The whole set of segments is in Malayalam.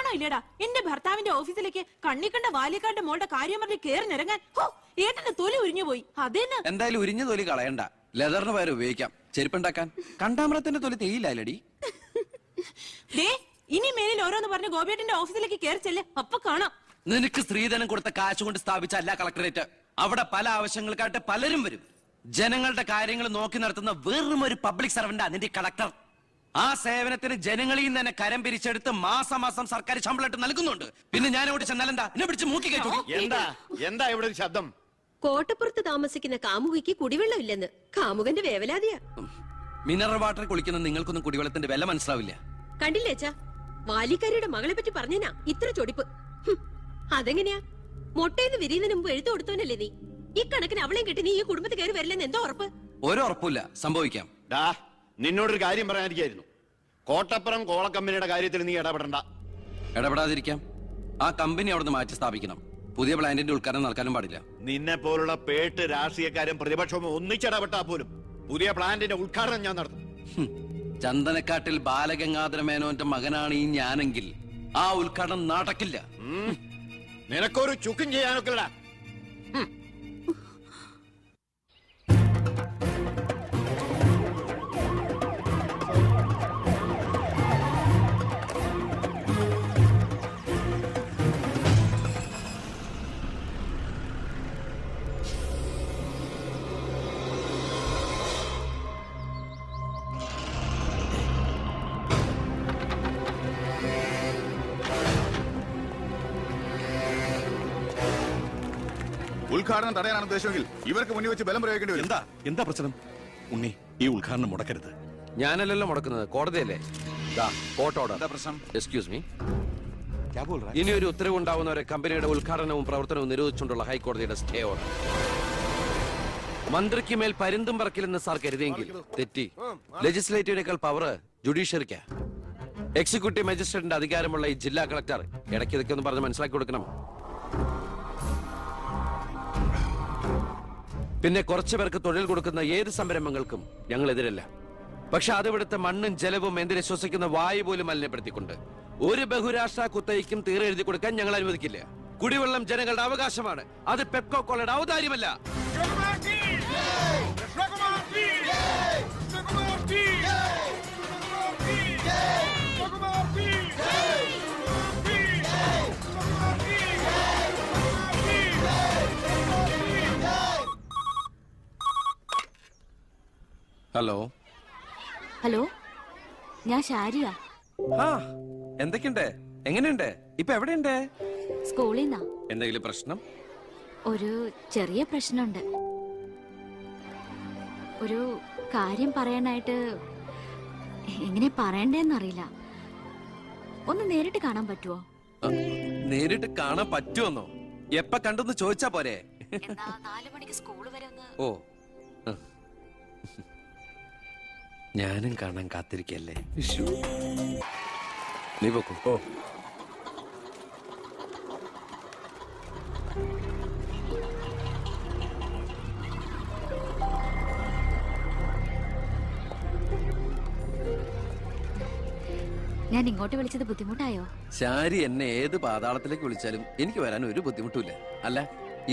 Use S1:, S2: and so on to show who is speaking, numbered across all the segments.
S1: നാണോ ഇല്ലടാ എന്റെ ഭർത്താവിന്റെ ഓഫീസിലേക്ക് കണ്ണിക്കണ്ട ബാല്യക്കാരുടെ മോളുടെ കാര്യം പറഞ്ഞ് കേറി നിറങ്ങാൻ. ഏട്ടന്റെ തൊലി ഉരിഞ്ഞു പോയി. അതേന്ന്
S2: എന്തായാലും ഉരിഞ്ഞ തൊലി കളയണ്ട, ലെതറിന് പകരം ഉപയോഗിക്കാം. ചെരുപ്പുണ്ടാക്കാൻ കണ്ടാമൃത്തിന്റെ തൊലി തേയില്ലടി.
S1: ഇനി മേലിൽ ഓരോന്ന് പറഞ്ഞ് ഗോപിയേട്ടന്റെ ഓഫീസിലേക്ക് കയറി ചെല്ല്, അപ്പൊ കാണാം.
S2: നിനക്ക് സ്ത്രീധനം കൊടുത്ത കാശ് കൊണ്ട് സ്ഥാപിച്ച അല്ല കളക്ടറേറ്റ്. അവിടെ പല ആവശ്യങ്ങൾക്കായിട്ട് പലരും വരും. ജനങ്ങളുടെ കാര്യങ്ങൾ നോക്കി നടത്തുന്ന വെറും ഒരു പബ്ലിക് സർവന്റാ നിന്റെ കളക്ടർ. ആ സേവനത്തിന് ജനങ്ങളിൽ നിന്ന് തന്നെ കരം പിരിച്ചെടുത്ത് മാസം മാസം സർക്കാർ ശമ്പളമായിട്ട് നൽകുന്നുണ്ട്. പിന്നെ ഞാൻ ഇവിടെ ചെന്നാലെന്താ എന്നെ പിടിച്ച് മൂക്കി കയറ്റു?
S3: എന്താ ഇവിടെ ഒരു ശബ്ദം?
S4: കോട്ടപ്പുറത്ത് താമസിക്കുന്ന കാമുകിക്ക് കുടിവെള്ളം ഇല്ലെന്ന് കാമുകന്റെ വേവലാതിയാ.
S2: മിനറൽ വാട്ടർ കുളിക്കുന്ന നിങ്ങൾക്കൊന്നും കുടിവെള്ളത്തിന്റെ വില മനസ്സിലാവില്ല.
S4: കണ്ടില്ലേച്ചാ, വാലിക്കാരിയുടെ മകളെ പറ്റി പറഞ്ഞാ ഇത്ര ചൊടിപ്പ്. അതെങ്ങനെയാ? മൊട്ടേന്ന് വിരിയുന്നതിന് മുമ്പ് എഴുത്തു കൊടുത്തോനല്ലേ നീ? ഈ കണക്കിന് അവളെയും കെട്ടി നീ ഈ കുടുംബത്തിൽ കയറി വരില്ലെന്ന് എന്തോ ഉറപ്പ്?
S2: ഒരു ഉറപ്പില്ല, സംഭവിക്കാം.
S3: നിന്നോടൊരു കാര്യം പറയാനിരിക്കായിരുന്നു. കോട്ടപ്പുറം കോളക്കമ്പനിയുടെ കാര്യത്തിൽ നീ ഇടപെടണ്ട.
S2: ഇടപെടാതിരിക്കാം. ആ കമ്പനി അവിടുന്ന് മാറ്റി സ്ഥാപിക്കണം. പുതിയ പ്ലാന്റിന്റെ ഉദ്ഘാടനം നടക്കാനും പാടില്ല.
S3: നിന്നെ പോലുള്ള പേട്ട് രാഷ്ട്രീയക്കാരും പ്രതിപക്ഷവും ഒന്നിച്ചിടപെട്ടാ പോലും പുതിയ പ്ലാന്റിന്റെ ഉദ്ഘാടനം ഞാൻ നടത്തും.
S2: ചന്ദനക്കാട്ടിൽ ബാലഗംഗാധര മേനോന്റെ മകനാണ് ഈ ഞാനെങ്കിൽ ആ ഉദ്ഘാടനം നടക്കില്ല.
S3: നിനക്കൊരു ചുക്കും ചെയ്യാനൊക്കെടാ.
S5: ഉദ്ഘാടനം തടയാനാണ് ഉദ്ദേശമെങ്കിൽ ഇവർക്ക് മുന്നിൽ വെച്ച് ബലം പ്രയോഗിക്കേണ്ടി വരും.
S6: എന്താ പ്രശ്നം? ഉണ്ണി, ഈ ഉദ്ഘാടനം മുടക്കരുത്.
S2: ഞാനല്ലല്ലോ മുടക്കുന്നത്, കോടതിയല്ലേ. Excuse me. ഇനി ഒരു ഉത്തരവുണ്ടാവുന്നവരെ കമ്പനിയുടെ ഉദ്ഘാടനവും പ്രവർത്തനവും നിരോധിച്ചുകൊണ്ടുള്ള ഹൈക്കോടതിയുടെ സ്റ്റേ ഓർഡർ. മന്ത്രിക്ക് മേൽ പരുന്തും പറക്കില്ലെന്ന് സാർ കരുതിയെങ്കിൽ തെറ്റി. ലെജിസ്ലേറ്റീവിനേക്കാൾ പവർ ജുഡീഷ്യറിക്കാ. എക്സിക്യൂട്ടീവ് മജിസ്ട്രേറ്റിന്റെ അധികാരമുള്ള ഈ ജില്ലാ കളക്ടർ ഇടയ്ക്ക് ഇതൊക്കെ ഒന്ന് പറഞ്ഞ് മനസ്സിലാക്കി കൊടുക്കണം. പിന്നെ കുറച്ചു പേർക്ക് തൊഴിൽ കൊടുക്കുന്ന ഏത് സംരംഭങ്ങൾക്കും ഞങ്ങൾ എതിരല്ല. പക്ഷെ അതിവിടുത്തെ മണ്ണും ജലവും എന്തിനെ ശ്വസിക്കുന്ന വായു പോലും മലിനപ്പെടുത്തിക്കൊണ്ട് ഒരു ബഹുരാഷ്ട്ര കുത്തയ്ക്കും തീരെ എഴുതി കൊടുക്കാൻ ഞങ്ങൾ അനുവദിക്കില്ല. കുടിവെള്ളം ജനങ്ങളുടെ അവകാശമാണ്, അത് പെപ്കോ കോളയുടെ ഔദാര്യമല്ല. ഹലോ
S7: ഹലോ, ഞാൻ ഷാരിയ.
S2: എന്തൊക്കെയുണ്ട്? എങ്ങനെയുണ്ട്? ഇപ്പൊ എവിടെയുണ്ട്?
S7: സ്കൂളിൽ നിന്നാ.
S2: എന്തെങ്കിലും പ്രശ്നം?
S7: ഒരു ചെറിയ പ്രശ്നമുണ്ട്. ഒരു കാര്യം പറയാനായിട്ട് എങ്ങനെ പറയണ്ടേന്നറിയില്ല. ഒന്ന് നേരിട്ട് കാണാൻ പറ്റുമോ?
S2: നേരിട്ട് കാണാൻ പറ്റുമെന്നോ? എപ്പ കണ്ടെന്ന് ചോദിച്ചാ പോരെ?
S7: 4 മണിക്ക് സ്കൂൾ വരെ ഒന്ന്.
S2: ഓ, ഞാനും കാണാൻ കാത്തിരിക്കല്ലേ. നീ പോക്കോ. ഓ,
S7: ഞാൻ ഇങ്ങോട്ട് വിളിച്ചത് ബുദ്ധിമുട്ടായോ?
S2: ശാരി എന്നെ ഏത് പാതാളത്തിലേക്ക് വിളിച്ചാലും എനിക്ക് വരാൻ ഒരു ബുദ്ധിമുട്ടില്ല. അല്ല,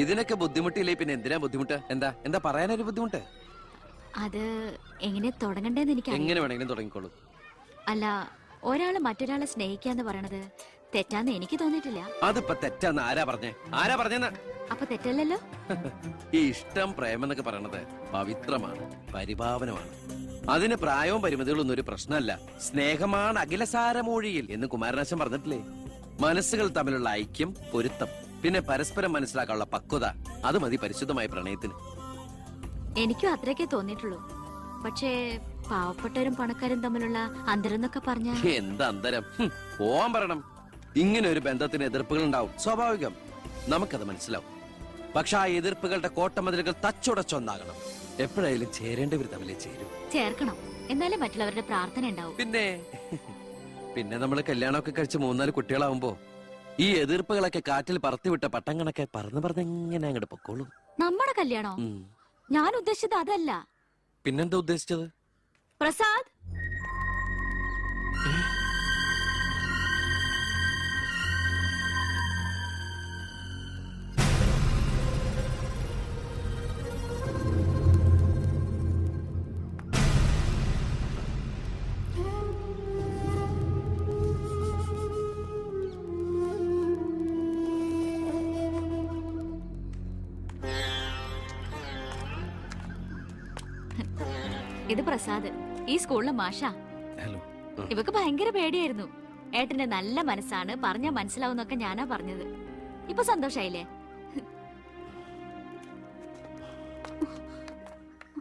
S2: ഇതിനൊക്കെ ബുദ്ധിമുട്ടില്ലേ പിന്നെ എന്തിനാ ബുദ്ധിമുട്ട്? എന്താ പറയാനൊരു ബുദ്ധിമുട്ട്?
S7: അത് എങ്ങനെ തുടങ്ങണ്ടേന്ന് എനിക്ക്.
S2: എങ്ങനെ വേണമെങ്കിലും തുടങ്ങിക്കോളൂ.
S7: അല്ല, ഒരാള് മറ്റൊരാളെ സ്നേഹിക്കാന്ന് പറയണത് തെറ്റാന്ന് എനിക്ക് തോന്നിയിട്ടില്ല.
S2: അതിപ്പോ തെറ്റാന്ന് ആരാ പറഞ്ഞെന്ന്?
S7: അപ്പൊ തെറ്റല്ലല്ലോ.
S2: ഈ ഇഷ്ടം പ്രേമം എന്നൊക്കെ പറയണത് പവിത്രമാണ്, പരിഭാവനമാണ്. അതിന് പ്രായവും പരിമിതികളൊന്നും ഒരു പ്രശ്നമല്ല. സ്നേഹമാണ് അഖിലസാരമൂഴിയിൽ എന്ന് കുമാരനാശൻ പറഞ്ഞിട്ടില്ലേ? മനസ്സുകൾ തമ്മിലുള്ള ഐക്യം, പൊരുത്തം, പിന്നെ പരസ്പരം മനസ്സിലാക്കാനുള്ള പക്വത, അത് മതി പരിശുദ്ധമായ പ്രണയത്തിന്.
S7: എനിക്കും അത്രയൊക്കെ തോന്നിയിട്ടുള്ളൂ. പക്ഷേ പാവപ്പെട്ടവരും പണക്കാരും തമ്മിലുള്ള അന്തരം എന്നൊക്കെ പറഞ്ഞ
S2: എന്താ അന്തരം? പോവാൻ പറയണം. ഇങ്ങനെ ഒരു ബന്ധത്തിന് എതിർപ്പുകൾ ഉണ്ടാവും, സ്വാഭാവികം. നമുക്കത് മനസ്സിലാവും. പക്ഷെ ആ എതിർപ്പുകളുടെ കോട്ടമതിലുകൾ തച്ചുടച്ചൊന്നാകണം. എപ്പോഴായാലും ചേരേണ്ടവർ തമ്മിലേ ചേരും.
S7: ചേർക്കണം, എന്നാലേ മറ്റുള്ളവരുടെ പ്രാർത്ഥന ഉണ്ടാവും.
S2: പിന്നെ നമ്മൾ കല്യാണമൊക്കെ കഴിച്ച് 3-4 കുട്ടികളാവുമ്പോ ഈ എതിർപ്പുകളൊക്കെ കാറ്റിൽ പറത്തിവിട്ട പട്ടം കണക്കെ പറന്ന് അങ്ങോട്ട് പൊക്കോളും.
S7: നമ്മുടെ കല്യാണോ? ഞാൻ ഉദ്ദേശിച്ചത് അതല്ല.
S2: പിന്നെന്താ ഉദ്ദേശിച്ചത്?
S7: പ്രസാദ്, ഇത് പ്രസാദ്, ഈ സ്കൂളിലെ മാഷാ.
S6: ഹലോ.
S7: ഇവക്ക് ഭയങ്കര പേടിയായിരുന്നു. ഏട്ടന്റെ നല്ല മനസ്സാണ്, പറഞ്ഞാ മനസ്സിലാവുന്നൊക്കെ ഞാനാ പറഞ്ഞത്. ഇപ്പൊ സന്തോഷായില്ലേ?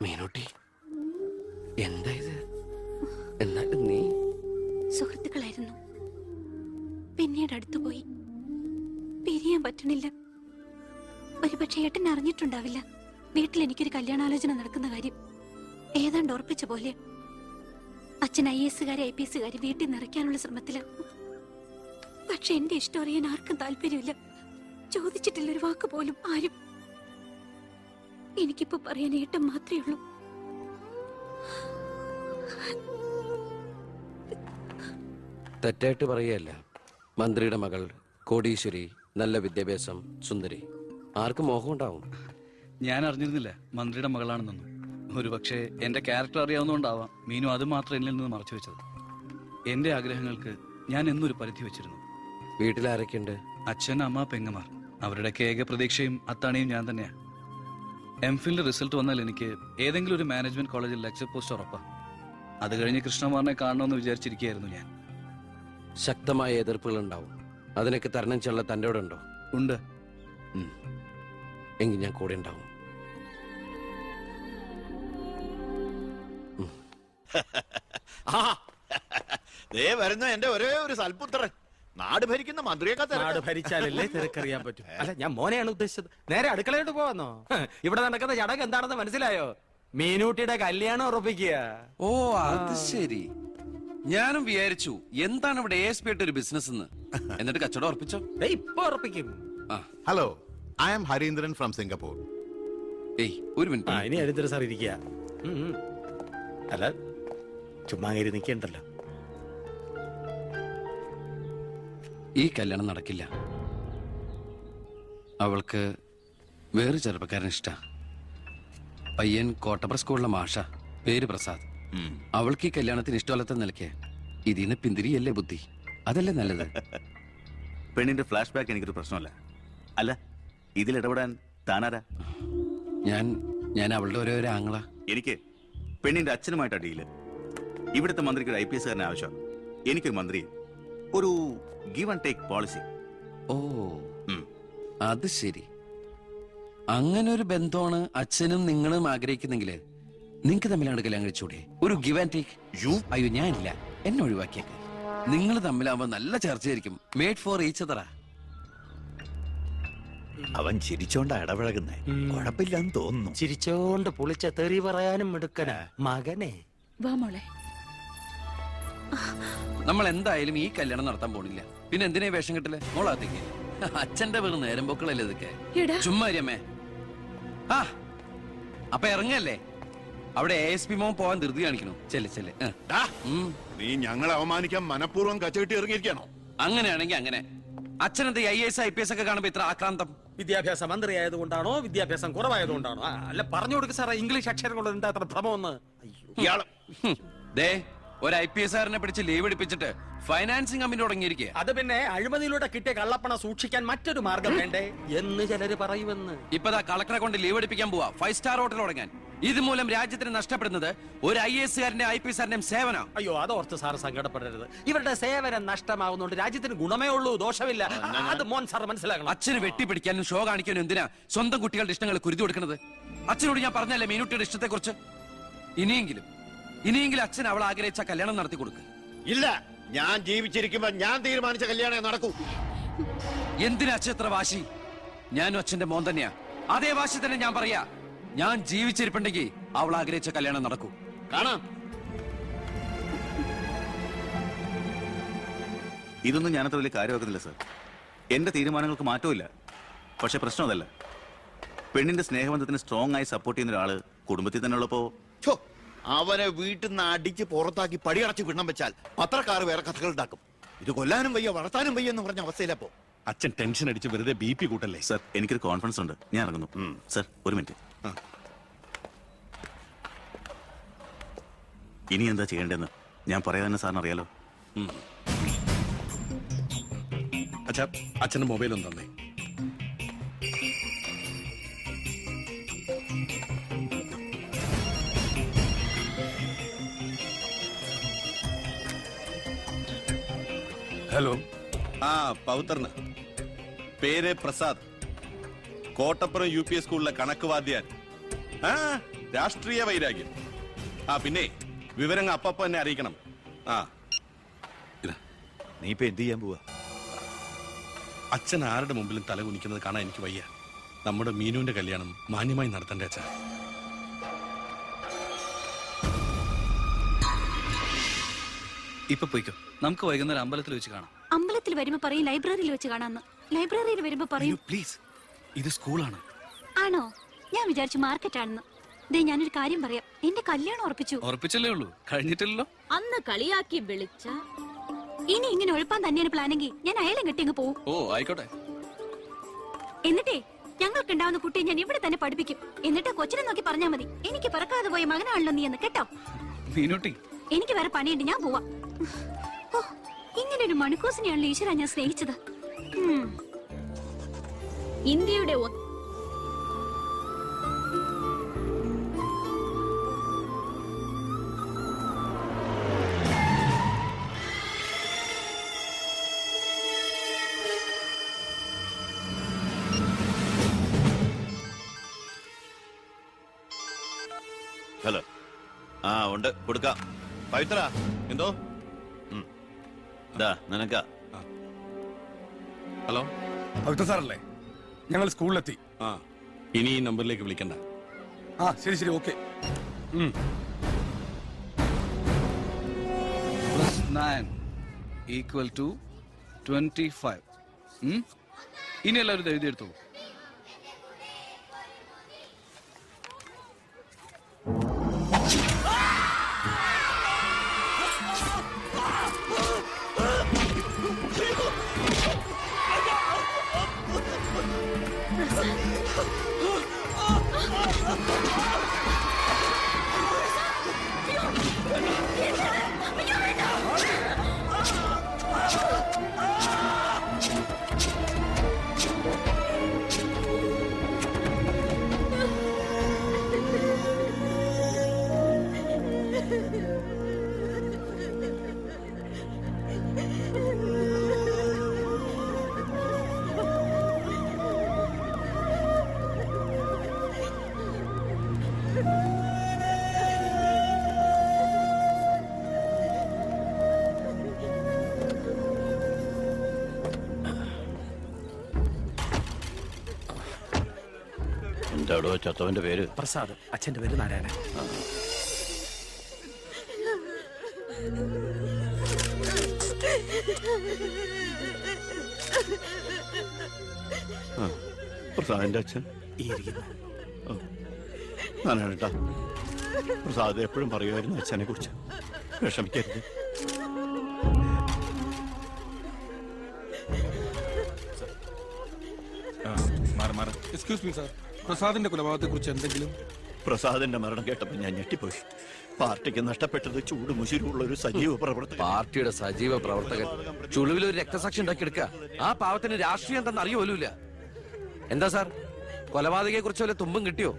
S2: മീനൂട്ടി, എന്താ ഇത്? എന്നാലും നീ
S8: സുഹൃത്തുക്കളായിരുന്നു, പിന്നീട് അടുത്തുപോയി. പിരിയാൻ പറ്റണില്ല. ഒരുപക്ഷെ ഏട്ടൻ അറിഞ്ഞിട്ടുണ്ടാവില്ല വീട്ടിൽ എനിക്കൊരു കല്യാണാലോചന നടക്കുന്ന കാര്യം. ഏതാണ്ട് ഉറപ്പിച്ച പോലെ അച്ഛൻ IAS IPS വീട്ടിൽ നിറയ്ക്കാനുള്ള ശ്രമത്തില്. പക്ഷെ എന്റെ ഇഷ്ടം അറിയാൻ ആർക്കും താല്പര്യമില്ല. ചോദിച്ചിട്ടില്ല ഒരു വാക്ക് പോലും ആരും. എനിക്കിപ്പോ പറയാൻ ഏട്ടൻ മാത്രമേ ഉള്ളൂ.
S2: തെറ്റായിട്ട് പറയല്ല. മന്ത്രിയുടെ മകൾ, കോടീശ്വരി, നല്ല വിദ്യാഭ്യാസം, സുന്ദരി, ആർക്കും മോഹം ഉണ്ടാവും.
S9: ഞാൻ അറിഞ്ഞിരുന്നില്ല മന്ത്രിയുടെ മകളാണെന്നൊന്നും. ഒരുപക്ഷെ എന്റെ ക്യാരക്ടർ അറിയാവുന്നതുകൊണ്ടാവാം മീനു അത് മാത്രം എന്നിൽ നിന്ന് മറച്ചു വെച്ചത്. എന്റെ ആഗ്രഹങ്ങൾക്ക് ഞാൻ എന്നൊരു പരിധി വെച്ചിരുന്നു.
S2: വീട്ടിലാരൊക്കെയുണ്ട്?
S9: അച്ഛൻ, അമ്മ, പെങ്ങമാർ. അവരുടെയൊക്കെ ഏക പ്രതീക്ഷയും അത്താണിയും ഞാൻ തന്നെയാ. MPhilന്റെ റിസൾട്ട് വന്നാൽ എനിക്ക് ഏതെങ്കിലും ഒരു മാനേജ്മെന്റ് കോളേജിൽ ലെക്ചർ പോസ്റ്റ് ഉറപ്പാ. അത് കഴിഞ്ഞ് കൃഷ്ണകുമാറിനെ കാണണമെന്ന് വിചാരിച്ചിരിക്കുകയായിരുന്നു ഞാൻ.
S2: ശക്തമായ എതിർപ്പുകൾ ഉണ്ടാവും. അതിനൊക്കെ തരണം ചെയ്യാനുള്ള തൻ്റെ കൂടെ ഉണ്ടോ?
S9: ഉണ്ട്.
S2: എങ്കിൽ ഞാൻ കൂടെ ഉണ്ടാവും.
S3: ദേ വരുന്ന എന്റെ ഒരേ ഒരു സൽപുത്രൻ. നാട് ഭരിക്കുന്ന മന്ത്രിയൊക്കെ
S10: നാട് ഭരിച്ചാലല്ലേ തിരക്കറിയാൻ പറ്റും. അല്ല, ഞാൻ മോനെയാണ് ഉദ്ദേശിച്ചത്. നേരെ അടുക്കളയോട്ട് പോവാന്നോ? ഇവിടെ നടക്കുന്ന ചടങ്ങ് എന്താണെന്ന് മനസ്സിലായോ? മീനൂട്ടിയുടെ കല്യാണം ഉറപ്പിക്കുക.
S2: ഓ, അത് ശരി. ഞാനും വിചാരിച്ചു എന്താണ് ഇവിടെ ASP ആയിട്ട് ഒരു ബിസിനസ് എന്ന്. എന്നിട്ട് കച്ചവടം ഉറപ്പിച്ചോ?
S10: ഇപ്പൊ ഉറപ്പിക്കും.
S5: Hello, I am Harindran from Singapore.
S2: ഏയ്, ഒരു മിനിറ്റ്.
S10: ഇനി ഹരീന്ദ്രൻ സാർ ഇരിക്കുക. അല്ല, ചുമ്മാ കയറി നിൽക്കണ്ടല്ലോ.
S2: ഈ കല്യാണം നടക്കില്ല. അവൾക്ക് വേറെ ചെറുപ്പക്കാരൻ ഇഷ്ടാ. പയ്യൻ കോട്ടപ്പുറ സ്കൂളിലെ മാഷ, പേര് പ്രസാദ്. അവൾക്ക് ഈ കല്യാണത്തിന് ഇഷ്ടമല്ലാത്ത നിലയ്ക്ക് ഇതിന്ന് പിന്തിരിയല്ലേ ബുദ്ധി. അതല്ലേ നല്ലത്.
S6: പെണ്ണിന്റെ ഫ്ലാഷ് ബാക്ക് എനിക്കൊരു പ്രശ്നമല്ല. അല്ല, ഇതിൽ ഇടപെടാൻ താനാരാ?
S2: ഞാൻ അവളുടെ ഒരു ആങ്ങള.
S6: എനിക്ക് പെണ്ണിന്റെ അച്ഛനുമായിട്ട് അടിയില്. ഇവിടുത്തെ മന്ത്രിക്ക് ഒരു IPS ആവശ്യമാണ്. എനിക്കൊരു മന്ത്രി, ഒരു ഗീവ് ആൻഡ് ടേക്ക് പോളിസി.
S2: ഓ, അത് ശരി. അങ്ങനെ ഒരു ബന്ധമാണ് അച്ഛനും നിങ്ങളും ആഗ്രഹിക്കുന്നെങ്കില് നിങ്ങൾക്ക് തമ്മിലാണ് കല്യാണം കഴിച്ചൂടെ? ഒരു ഗിവ് ആൻഡ് ടേക്ക്. അയ്യോ, ഞാനില്ല, എന്നെ ഒഴിവാക്കിയേക്ക്. നിങ്ങൾ തമ്മിലാവുമ്പോ നല്ല ചർച്ചയായിരിക്കും. മേഡ് ഫോർ ഈച്ച് അതറാ.
S3: അവൻ ചിരിച്ചോണ്ടാ ഇടപഴകുന്നേ. കുഴപ്പമില്ലെന്ന് തോന്നുന്നു.
S10: ചിരിച്ചോണ്ട് പൊളിച്ച തെറി പറയാനും എടുക്കണ മകനെ.
S8: വാ മോളെ.
S2: നമ്മൾ എന്തായാലും ഈ കല്യാണം നടത്താൻ പോണില്ല. പിന്നെ എന്തിനാ വേഷം കിട്ടില്ല? മോളാത്തേക്ക് അച്ഛന്റെ വെറും നേരം പൊക്കളല്ലേ ഇതൊക്കെ. ചുമ്മാ അമ്മേ. ആ, അപ്പൊ ഇറങ്ങല്ലേ? അവിടെ ASP മോൻ പോവാൻ ധൃതി കാണിക്കണു. ചെല്ലെ.
S5: നീ ഞങ്ങളെ അവമാനിക്കാൻ മനഃപൂർവ്വം കച്ചകെട്ടി ഇറങ്ങിയിരിക്കണോ?
S2: അങ്ങനെയാണെങ്കിൽ അങ്ങനെ. അച്ഛനെന്താ IAS IPS ഒക്കെ കാണുമ്പോ ഇത്ര ആക്രാന്തം?
S10: വിദ്യാഭ്യാസ മന്ത്രി ആയതുകൊണ്ടാണോ, വിദ്യാഭ്യാസം കുറവായതുകൊണ്ടാണോ? അല്ല, പറഞ്ഞു കൊടുക്ക സാറേ, ഇംഗ്ലീഷ് അക്ഷരങ്ങൾ എന്താ അത്ര ഭ്രമമെന്ന്.
S2: ഇയാള് ദേ, ഒരു IPS കാരനെ പിടിച്ച് ലീവ് എടുപ്പിച്ചിട്ട് ഫൈനാൻസിങ് കമ്പനി തുടങ്ങിയിരിക്കുക.
S10: അത് പിന്നെ അഴിമതിയിലൂടെ കിട്ടിയ കള്ളപ്പണം സൂക്ഷിക്കാൻ മറ്റൊരു മാർഗം വേണ്ടേ എന്ന് ചിലര് പറയുമെന്ന്.
S2: ഇപ്പതാ കളക്ടറെ കൊണ്ട് ലീവ് എടുപ്പിക്കാൻ പോവാ 5 സ്റ്റാർ ഹോട്ടൽ തുടങ്ങാൻ. ഇതുമൂലം രാജ്യത്തിന് നഷ്ടപ്പെടുന്നത് ഒരു IAS കാരന്റെ IPS കാരന്റെയും സേവനം.
S10: അയ്യോ, അതോർത്ത് സാർ സങ്കടപ്പെടരുത്. ഇവരുടെ സേവനം നഷ്ടമാവുന്നതുകൊണ്ട് രാജ്യത്തിന് ഗുണമേ ഉള്ളൂ, ദോഷമില്ല. അത് മോൻ സാർ മനസ്സിലാക്കണം.
S2: അച്ഛന് വെട്ടിപ്പിടിക്കാനും ഷോ കാണിക്കാനും എന്തിനാ സ്വന്തം കുട്ടികളുടെ ഇഷ്ടങ്ങൾ കുരുതി കൊടുക്കുന്നത്? അച്ഛനോട് ഞാൻ പറഞ്ഞല്ലേ മീനുട്ടിയുടെ ഇഷ്ടത്തെ കുറിച്ച്. ഇനിയെങ്കിലും അച്ഛൻ അവൾ ആഗ്രഹിച്ച കല്യാണം നടത്തി കൊടുക്കുക.
S3: ഇല്ല, ഞാൻ ജീവിച്ചിരിക്കുമ്പോ ഞാൻ തീരുമാനിച്ച കല്യാണം നടക്കൂ.
S2: എന്തിനാ അച്ഛൻ എത്ര വാശി? ഞാനും അച്ഛന്റെ മോൻ തന്നെയാ. അതേ വാശി തന്നെ ഞാൻ പറയാ. ഞാൻ ജീവിച്ചിരിപ്പുണ്ടെങ്കിൽ അവൾ ആഗ്രഹിച്ച കല്യാണം നടക്കൂ.
S3: കാണാം.
S6: ഇതൊന്നും ഞാനത്ര വലിയ കാര്യമാക്കുന്നില്ല സർ. എന്റെ തീരുമാനങ്ങൾക്ക് മാറ്റമില്ല. പക്ഷെ പ്രശ്നം അതല്ല. പെണ്ണിന്റെ സ്നേഹബന്ധത്തിന് സ്ട്രോങ് ആയി സപ്പോർട്ട് ചെയ്യുന്ന ഒരാള് കുടുംബത്തിൽ തന്നെ ഉള്ളപ്പോ
S3: അവനെ വീട്ടിൽ നിന്ന് അടിച്ച് പുറത്താക്കി പടിയടച്ച് വിണ്ണം വെച്ചാൽ പത്രക്കാർ വേറെ കഥകൾ ഉണ്ടാക്കും. ഇത് കൊല്ലാനും വയ്യ വളർത്താനും വയ്യ എന്ന് പറഞ്ഞ അവസ്ഥയിലപ്പോ
S6: അച്ഛൻ ടെൻഷൻ അടിച്ച് വെറുതെ BP കൂട്ടല്ലേ. സർ, എനിക്കൊരു കോൺഫിഡൻസ് ഉണ്ട്. ഞാൻ ഇറങ്ങുന്നു. സർ, ഒരു മിനിറ്റ്. ഇനി എന്താ ചെയ്യേണ്ടതെന്ന് ഞാൻ പറയാൻ സാറിന് അറിയാലോ.
S5: അച്ഛന്റെ മൊബൈൽ ഒന്ന് തന്നെ. ഹലോ.
S6: ആ പവിത്രന് പേര് പ്രസാദ്, കോട്ടപ്പുറം UP സ്കൂളിലെ കണക്ക് വാദ്യാൻ. ആ രാഷ്ട്രീയ വൈരാഗ്യം. ആ പിന്നെ വിവരങ്ങൾ അപ്പപ്പ തന്നെ അറിയിക്കണം. ആ
S3: നീ ഇപ്പൊ എന്ത് ചെയ്യാൻ പോവാ?
S5: അച്ഛൻ ആരുടെ മുമ്പിലും തല കുനിക്കുന്നത് കാണാൻ എനിക്ക് വയ്യ. നമ്മുടെ മീനുവിന്റെ കല്യാണം മാന്യമായി നടത്തണ്ടേ അച്ഛാ?
S9: ഇപ്പൊ പോയിക്കോ, നമുക്ക് വൈകുന്നേരം അമ്പലത്തിൽ വെച്ച് കാണാം.
S8: അമ്പലത്തിൽ വരുമ്പോ പറയും ലൈബ്രറിയിൽ വെച്ച് കാണാന്ന്. ലൈബ്രറിയിൽ വരുമ്പോ പറയും
S5: പ്ലീസ്, ഇത് സ്കൂളാണ്.
S8: ആണോ? ഞാൻ വിചാരിച്ചു മാർക്കറ്റ് ആണെന്ന്. ദേ ഞാനൊരു കാര്യം പറയാം, എന്റെ കല്യാണം ഉറപ്പിച്ചു.
S9: ഉറപ്പിച്ചല്ലേ ഉള്ളൂ, കഴിഞ്ഞിട്ടില്ലല്ലോ.
S4: അന്ന് കളിയാക്കി വിളിച്ച
S8: ഇനി ഇങ്ങനെ ഒഴിപ്പാൻ തന്നെയാണ് പ്ലാനെങ്കിൽ ഞാൻ അയാളെ കെട്ടി അങ്ങ് പോവും.
S9: ഓ ആയിക്കോട്ടെ.
S8: എന്നിട്ടേ ഞങ്ങൾക്കുണ്ടാവുന്ന കുട്ടിയെ ഞാൻ ഇവിടെ തന്നെ പഠിപ്പിക്കും. എന്നിട്ട് കൊച്ചിനെ നോക്കി പറഞ്ഞാ മതി, എനിക്ക് പിറക്കാതെ പോയ മകനാണല്ലോ നീ എന്ന്. കേട്ടോ?
S9: മീനുട്ടി,
S8: എനിക്ക് വേറെ പണിയുണ്ട്, ഞാൻ പോവാ. ഓ, ഇങ്ങനെ ഒരു മണിക്കൂസിനെയാണല്ലോ ഈശ്വര ഞാൻ സ്നേഹിച്ചത്.
S4: ഇന്ത്യയുടെ
S3: ഹലോ. ആ ഉണ്ട്, കൊടുക്കാം. പവിത്ര എന്തോ നിനക്ക.
S5: ഹലോ,
S11: പവിത്ര സാറല്ലേ? ഞങ്ങൾ സ്കൂളിലെത്തി.
S5: ആ ഇനി ഈ നമ്പറിലേക്ക് വിളിക്കണ്ട.
S11: ആ ശരി ശരി, ഓക്കെ.
S9: +9 = 25. ഇനി എല്ലാവരും ഇത് എഴുതിയെടുത്തോളൂ.
S3: എന്താടോ ചത്തവന്റെ പേര്?
S10: പ്രസാദ്. അച്ഛന്റെ പേര് നാരായണൻ.
S3: പ്രസാദിന്റെ അച്ഛൻ ഞാനാണ് കേട്ടാ. പ്രസാദ് എപ്പോഴും പറയുമായിരുന്നു അച്ഛനെ കുറിച്ച്. വിഷമിക്കരുത്.
S11: എക്സ്ക്യൂസ് മീ സാർ, പ്രസാദിന്റെ കൊലപാതകത്തെ കുറിച്ച് എന്തെങ്കിലും?
S3: പ്രസാദിന്റെ മരണം കേട്ടപ്പോൾ ഞാൻ ഞെട്ടിപ്പോയി. പാർട്ടിക്ക് നഷ്ടപ്പെട്ടത് ചൂട് മുശിരുള്ള ഒരു സജീവ പ്രവർത്തകൻ.
S2: പാർട്ടിയുടെ സജീവ പ്രവർത്തകൻ ചുളുവിൽ ഒരു രക്തസാക്ഷി ഉണ്ടാക്കിയെടുക്കുക. ആ പാവത്തിന് രാഷ്ട്രീയം എന്തെന്ന് അറിയുമല്ല. എന്താ സാർ, കൊലപാതകയെ കുറിച്ച് വല്ല തുമ്പും കിട്ടിയോ?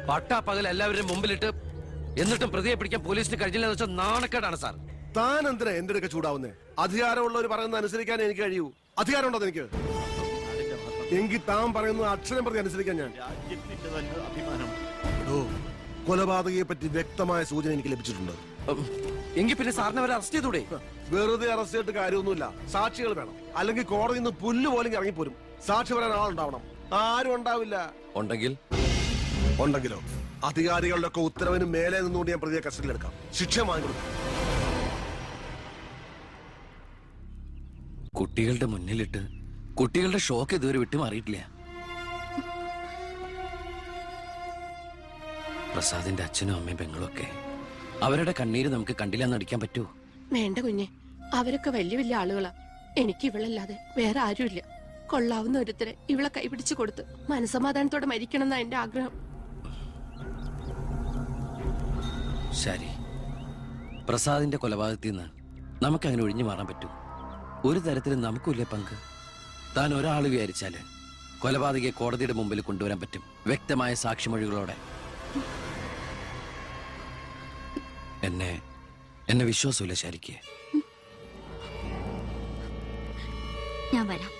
S2: പട്ടാ പകൽ എല്ലാവരും മുമ്പിലിട്ട് എന്നിട്ടും പ്രതിയെ പിടിക്കാൻ പോലീസിന് കഴിഞ്ഞില്ലെന്ന് വെച്ചാൽ നാണക്കേടാണ് സാർ.
S11: താൻ എന്തിനാ എന്റെ അടുക്ക ചൂടാവുന്നേ? അധികാരമുള്ളവർ പറയുന്നത് അനുസരിക്കാൻ എനിക്ക് കഴിയൂ. അധികാരമുണ്ടോ എനിക്ക്? എങ്കിൽ താൻ പറയുന്നത് അക്ഷരം പ്രതി അനുസരിക്കാൻ ഞാൻ.
S3: അഭിമാനം.
S11: കൊലപാതകയെ പറ്റി വ്യക്തമായ സൂചന എനിക്ക് ലഭിച്ചിട്ടുണ്ട്.
S2: എങ്കിൽ പിന്നെ സാറിനെ അവരെ അറസ്റ്റ് ചെയ്തൂടെ?
S11: വെറുതെ അറസ്റ്റ് ചെയ്തിട്ട് കാര്യമൊന്നുമില്ല. സാക്ഷികൾ വേണം. അല്ലെങ്കിൽ കോടതിയിൽ നിന്ന് പുല്ല് പോലും ഇറങ്ങിപ്പോരും. സാക്ഷി പറയാൻ ആളുണ്ടാവണം. ആരും ഉണ്ടാവില്ല. ഉണ്ടെങ്കിലോ അധികാരികളുടെ ഒക്കെ ഉത്തരവിന് മേലെ നിന്നുകൊണ്ട് ഞാൻ പ്രതിയെ കസ്റ്റഡിയിലെടുക്കാം. ശിക്ഷ വാങ്ങിക്കൊടുക്കാം.
S2: കുട്ടികളുടെ മുന്നിലിട്ട് കുട്ടികളുടെ ഷോക്ക് ഇതുവരെ വിട്ടുമാറിയിട്ടില്ല. പ്രസാദിന്റെ അച്ഛനും അമ്മയും പെങ്ങളും ഒക്കെ അവരുടെ കണ്ണീര് നമുക്ക് കണ്ടില്ലെന്ന് അടിക്കാൻ പറ്റുമോ?
S12: വേണ്ട കുഞ്ഞെ, അവരൊക്കെ വലിയ വലിയ ആളുകളാ. എനിക്ക് ഇവളല്ലാതെ വേറെ ആരുമില്ല. കൊള്ളാവുന്ന ഒരുത്തരെ ഇവളെ കൈപിടിച്ചു കൊടുത്ത് മനസമാധാനത്തോടെ മരിക്കണം എന്നാ എന്റെ ആഗ്രഹം.
S2: ശരി, പ്രസാദിന്റെ കൊലപാതകത്തിൽ നിന്ന് നമുക്ക് അങ്ങനെ ഒഴിഞ്ഞു മാറാൻ പറ്റൂ? ഒരു തരത്തിലും നമുക്കില്ലേ പങ്ക്? താൻ ഒരാൾ വിചാരിച്ചാല് കൊലപാതകയെ കോടതിയുടെ മുമ്പിൽ കൊണ്ടുവരാൻ പറ്റും, വ്യക്തമായ സാക്ഷിമൊഴികളോടെ. എന്നെ വിശ്വാസമില്ല ശരിക്ക്.
S7: ഞാൻ വരാം.